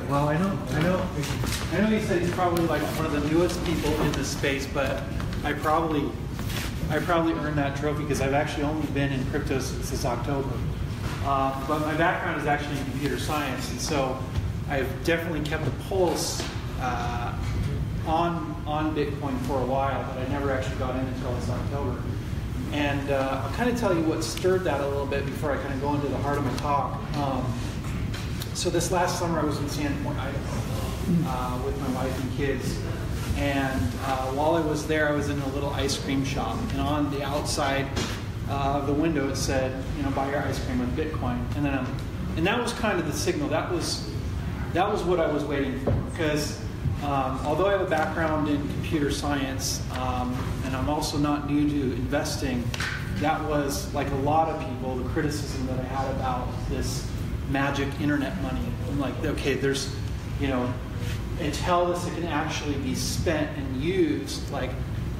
Well, I know he said he's probably like one of the newest people in this space, but I probably earned that trophy because I've actually only been in crypto since October. But my background is actually in computer science, and so I've definitely kept a pulse on Bitcoin for a while, but I never actually got in until this October. And I'll kind of tell you what stirred that a little bit before I kind of go into the heart of my talk. So this last summer I was in Sandpoint, Idaho, with my wife and kids. And while I was there, I was in a little ice cream shop. And on the outside of the window it said, you know, buy your ice cream with Bitcoin. And that was kind of the signal. That was what I was waiting for. Because although I have a background in computer science, and I'm also not new to investing, that was, like a lot of people, the criticism that I had about this magic internet money. I'm like, okay, there's, you know, until this can actually be spent and used, like,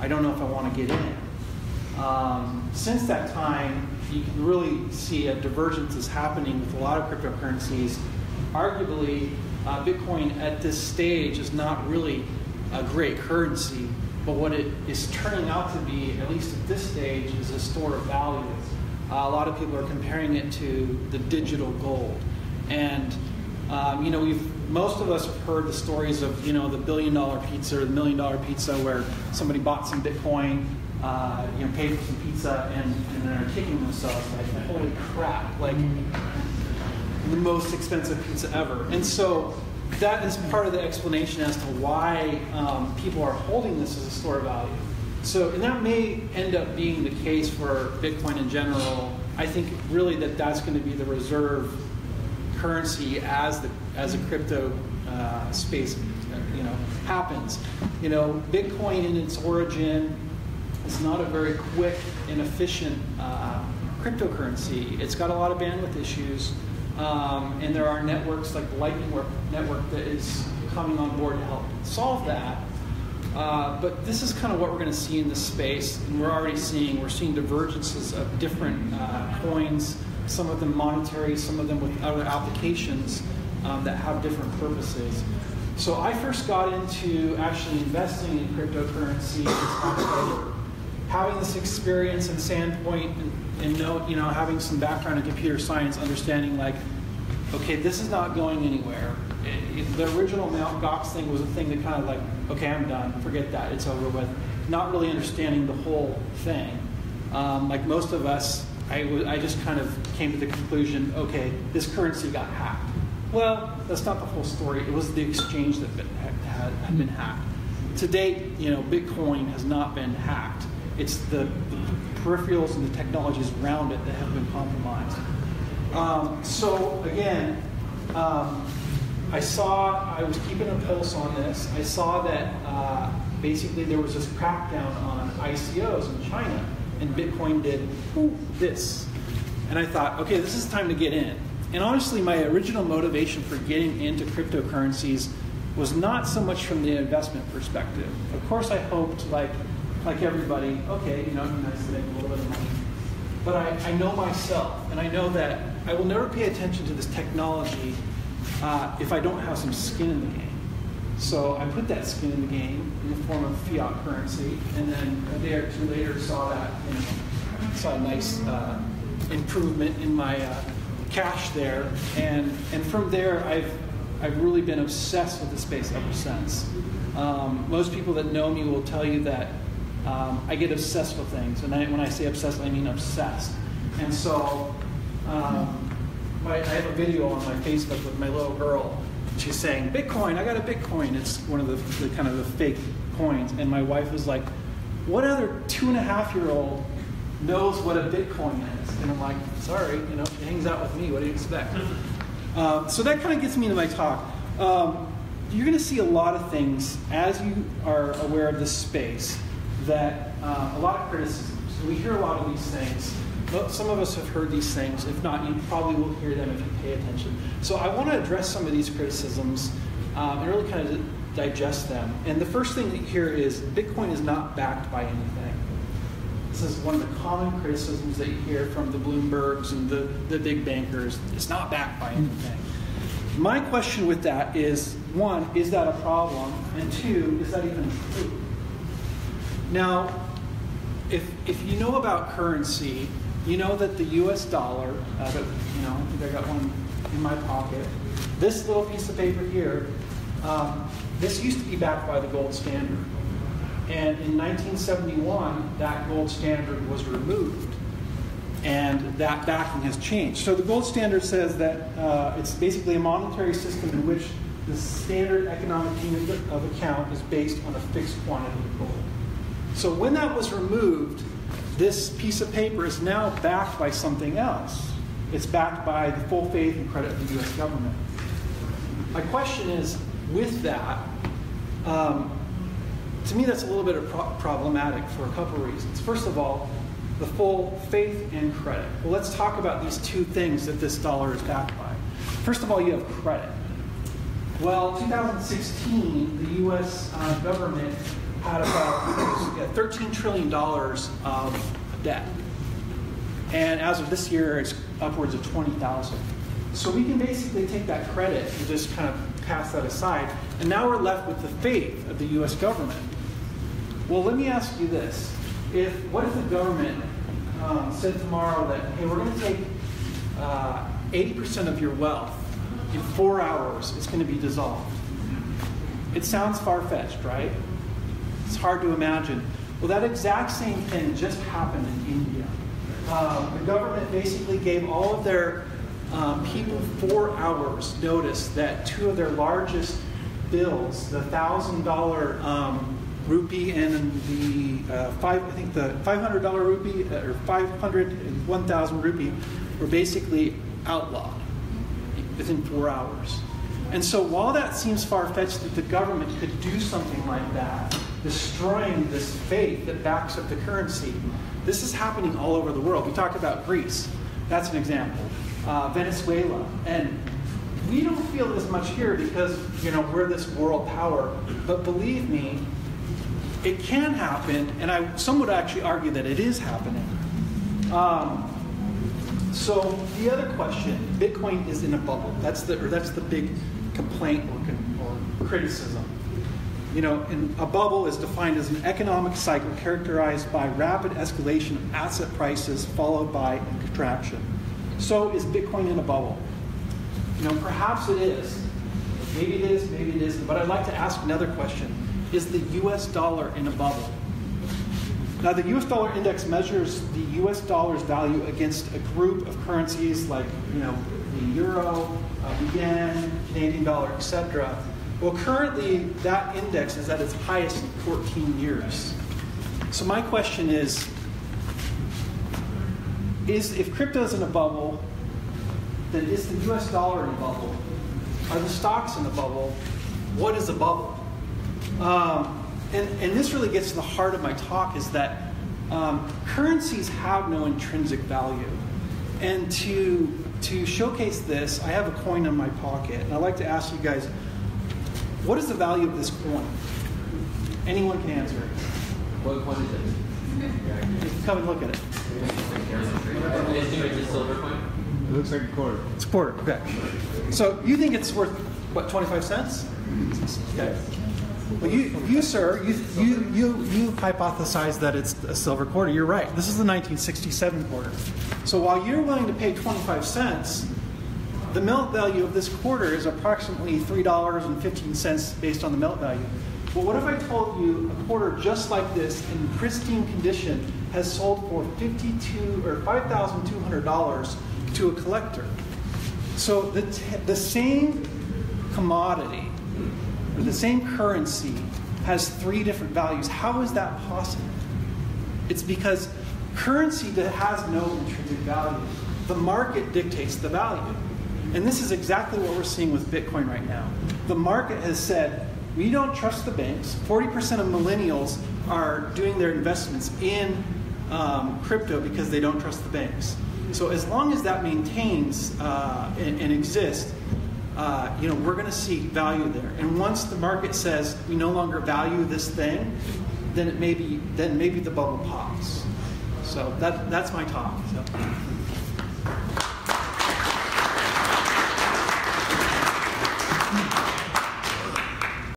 I don't know if I want to get in. Since that time, you can really see a divergence is happening with a lot of cryptocurrencies. Arguably, Bitcoin at this stage is not really a great currency, but what it is turning out to be, at least at this stage, is a store of value. A lot of people are comparing it to the digital gold. And you know, most of us have heard the stories of, you know, the $1 billion pizza or the $1 million pizza where somebody bought some Bitcoin, you know, paid for some pizza, and they're kicking themselves like, holy crap, like the most expensive pizza ever. And so that is part of the explanation as to why people are holding this as a store of value. So, and that may end up being the case for Bitcoin in general. I think really that's going to be the reserve currency as a crypto space, you know, happens. You know, Bitcoin in its origin is not a very quick and efficient cryptocurrency. It's got a lot of bandwidth issues, and there are networks like the Lightning Network that is coming on board to help solve that. But this is kind of what we're going to see in this space, and we're seeing divergences of different coins, some of them monetary, some of them with other applications that have different purposes. So I first got into actually investing in cryptocurrency in October. Having this experience in Sandpoint and you know, having some background in computer science, understanding like, okay, this is not going anywhere. The original Mt. Gox thing was a thing that kind of like, okay, I'm done, forget that, it's over with. Not really understanding the whole thing. Like most of us, I just kind of came to the conclusion, okay, this currency got hacked. Well, that's not the whole story. It was the exchange that had been hacked. To date, you know, Bitcoin has not been hacked. It's the peripherals and the technologies around it that have been compromised. So again, I was keeping a pulse on this. I saw that basically there was this crackdown on ICOs in China, and Bitcoin did this. And I thought, okay, this is time to get in. And honestly, my original motivation for getting into cryptocurrencies was not so much from the investment perspective. Of course, I hoped, like everybody, okay, you know, it'd be nice to make a little bit of money. But I know myself, and I know that I will never pay attention to this technology if I don't have some skin in the game. So I put that skin in the game in the form of fiat currency, and then a day or two later saw that, you know, saw a nice improvement in my cash there, and from there I've really been obsessed with the space ever since. Most people that know me will tell you that I get obsessed with things, and when I say obsessed, I mean obsessed. And so I have a video on my Facebook with my little girl. She's saying, Bitcoin, I got a Bitcoin. It's one of the kind of the fake coins. And my wife was like, what other 2.5-year-old knows what a Bitcoin is? And I'm like, sorry, you know, it hangs out with me. What do you expect? So that kind of gets me into my talk. You're going to see a lot of things as you are aware of this space that a lot of criticisms. So we hear a lot of these things. Some of us have heard these things. If not, you probably will hear them if you pay attention. So I want to address some of these criticisms and really kind of digest them. And the first thing here is Bitcoin is not backed by anything. This is one of the common criticisms that you hear from the Bloombergs and the big bankers. It's not backed by anything. My question with that is, one, is that a problem? And two, is that even true? Now, if you know about currency, you know that the U.S. dollar, I think I got one in my pocket. This little piece of paper here, this used to be backed by the gold standard. And in 1971, that gold standard was removed. And that backing has changed. So the gold standard says that it's basically a monetary system in which the standard economic unit of account is based on a fixed quantity of gold. So when that was removed, this piece of paper is now backed by something else. It's backed by the full faith and credit of the U.S. government. My question is, with that, to me that's a little bit problematic for a couple of reasons. First of all, the full faith and credit. Well, let's talk about these two things that this dollar is backed by. First of all, you have credit. Well, 2016, the U.S. government had about $13 trillion of debt. And as of this year, it's upwards of 20,000. So we can basically take that credit and just kind of pass that aside. And now we're left with the faith of the U.S. government. Well, let me ask you this. What if the government said tomorrow that, hey, we're going to take 80% of your wealth in 4 hours, it's going to be dissolved? It sounds far-fetched, right? It's hard to imagine. Well, that exact same thing just happened in India. The government basically gave all of their people 4 hours notice that two of their largest bills, the $1,000 rupee and the the $500 rupee or 500 and 1,000 rupee were basically outlawed within 4 hours. And so while that seems far-fetched that the government could do something like that, destroying this faith that backs up the currency, this is happening all over the world. We talked about Greece. That's an example. Venezuela. And we don't feel it as much here because we're this world power. But believe me, it can happen, and some would actually argue that it is happening. So the other question, Bitcoin is in a bubble. That's the big complaint or criticism. And a bubble is defined as an economic cycle characterized by rapid escalation of asset prices followed by a contraction. So is Bitcoin in a bubble? Perhaps it is. Maybe it is, maybe it isn't. But I'd like to ask another question. Is the U.S. dollar in a bubble? Now, the U.S. dollar index measures the U.S. dollar's value against a group of currencies like, the euro, the yen, Canadian dollar, etc. Well, currently, that index is at its highest in 14 years. So my question is if crypto is in a bubble, then is the U.S. dollar in a bubble? Are the stocks in a bubble? What is a bubble? And this really gets to the heart of my talk, is that currencies have no intrinsic value. And to showcase this, I have a coin in my pocket, and I'd like to ask you guys, what is the value of this coin? Anyone can answer it. What coin is it? Come and look at it. It's a silver coin? It looks like a quarter. It's a quarter, okay. So you think it's worth, what, 25 cents? Okay. Well, you sir, you hypothesized that it's a silver quarter. You're right. This is the 1967 quarter. So while you're willing to pay 25 cents, the melt value of this quarter is approximately $3.15 based on the melt value. Well, what if I told you a quarter just like this in pristine condition has sold for $5,200 to a collector? So the same commodity, or the same currency, has 3 different values. How is that possible? It's because currency that has no intrinsic value. The market dictates the value. And this is exactly what we're seeing with Bitcoin right now. The market has said, we don't trust the banks. 40% of millennials are doing their investments in crypto because they don't trust the banks. So as long as that maintains and exists, we're going to see value there. And once the market says we no longer value this thing, then maybe the bubble pops. So that's my talk. So.